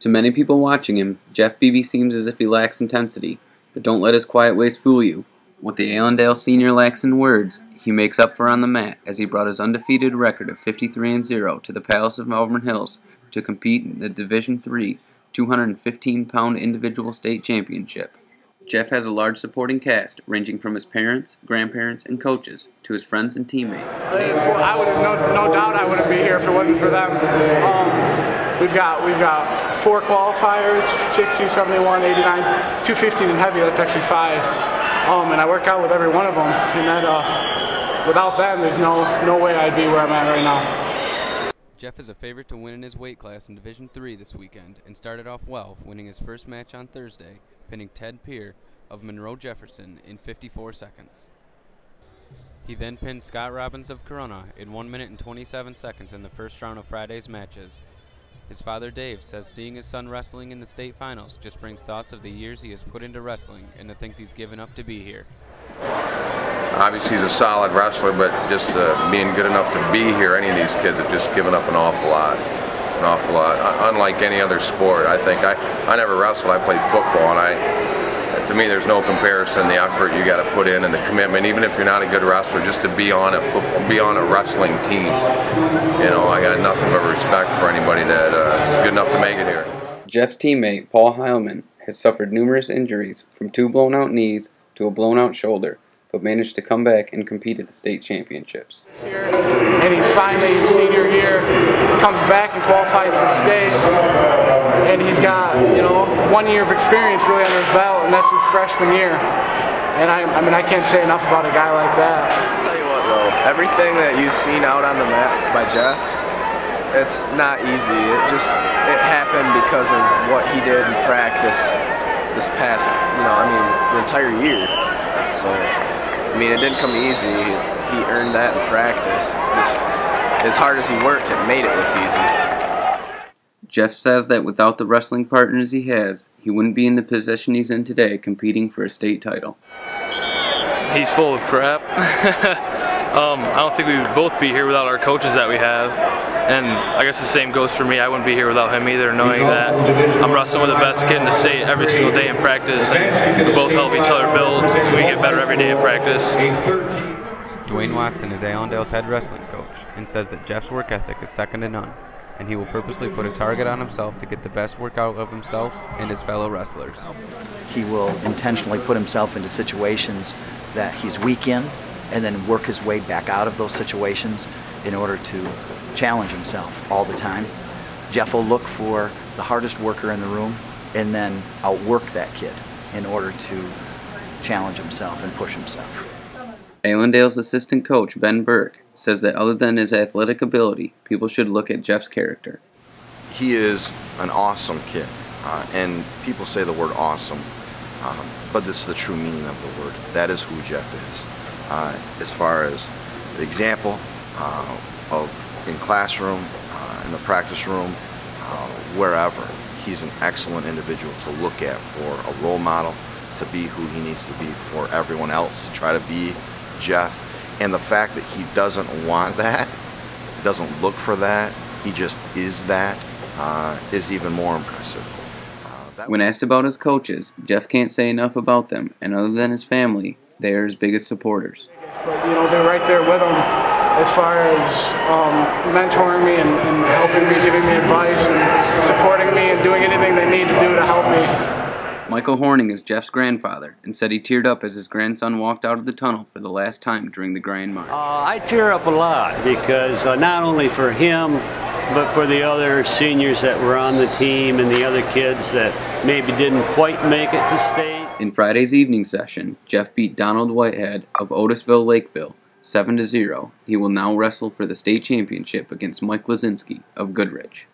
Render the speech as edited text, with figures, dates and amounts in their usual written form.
To many people watching him, Jeff Beebe seems as if he lacks intensity, but don't let his quiet ways fool you. What the Allendale senior lacks in words, he makes up for on the mat as he brought his undefeated record of 53-0 to the Palace of Auburn Hills to compete in the Division III 215-pound individual state championship. Jeff has a large supporting cast, ranging from his parents, grandparents, and coaches to his friends and teammates. I would have no doubt I wouldn't be here if it wasn't for them. We've got 4 qualifiers: 60, 71, 89, 215 and heavy. That's actually 5. And I work out with every one of them. And that without them, there's no way I'd be where I'm at right now. Jeff is a favorite to win in his weight class in Division III this weekend and started off well, winning his first match on Thursday, pinning Ted Peer of Monroe Jefferson in 54 seconds. He then pinned Scott Robbins of Corona in 1 minute and 27 seconds in the first round of Friday's matches. His father Dave says seeing his son wrestling in the state finals just brings thoughts of the years he has put into wrestling and the things he's given up to be here. Obviously he's a solid wrestler, but just being good enough to be here, any of these kids have just given up an awful lot. Unlike any other sport, I think. I never wrestled, I played football, and to me there's no comparison, the effort you got to put in and the commitment, even if you're not a good wrestler, just to be on a wrestling team. You know, I got nothing but respect for anybody that is good enough to make it here. Jeff's teammate, Paul Heilman, has suffered numerous injuries, from 2 blown-out knees to a blown-out shoulder, but managed to come back and compete at the state championships. And he's finally, his senior year, comes back and qualifies for state. And he's got, 1 year of experience really under his belt, and that's his freshman year. And I mean, I can't say enough about a guy like that. I'll tell you what, though, everything that you've seen out on the mat by Jeff, it's not easy. It happened because of what he did in practice this past, the entire year. So, I mean, it didn't come easy. He earned that in practice. Just as hard as he worked, it made it look easy. Jeff says that without the wrestling partners he has, he wouldn't be in the position he's in today competing for a state title. He's full of crap. I don't think we would both be here without our coaches that we have. And I guess the same goes for me. I wouldn't be here without him either, knowing that I'm wrestling with the best kid in the state every single day in practice, and we both help each other build, and we get better every day in practice. Duane Watson is Allendale's head wrestling coach and says that Jeff's work ethic is second to none, and he will purposely put a target on himself to get the best work out of himself and his fellow wrestlers. He will intentionally put himself into situations that he's weak in and then work his way back out of those situations in order to challenge himself all the time. Jeff will look for the hardest worker in the room and then outwork that kid in order to challenge himself and push himself. Allendale's assistant coach, Ben Burk, says that other than his athletic ability, people should look at Jeff's character. He is an awesome kid, and people say the word awesome, but this is the true meaning of the word. That is who Jeff is. As far as the example in classroom, in the practice room, wherever, he's an excellent individual to look at for a role model, to be who he needs to be for everyone else, to try to be Jeff. And the fact that he doesn't want that, doesn't look for that, he just is that, is even more impressive. When asked about his coaches, Jeff can't say enough about them, and other than his family, they are his biggest supporters. But they're right there with him as far as mentoring me and helping me, giving me advice and supporting me and doing anything they need to do to help me. Michael Horning is Jeff's grandfather and said he teared up as his grandson walked out of the tunnel for the last time during the Grand March. I tear up a lot because not only for him, but for the other seniors that were on the team and the other kids that maybe didn't quite make it to state. In Friday's evening session, Jeff beat Donald Whitehead of Otisville Lakeville 7-0. He will now wrestle for the state championship against Mike Lazinski of Goodrich.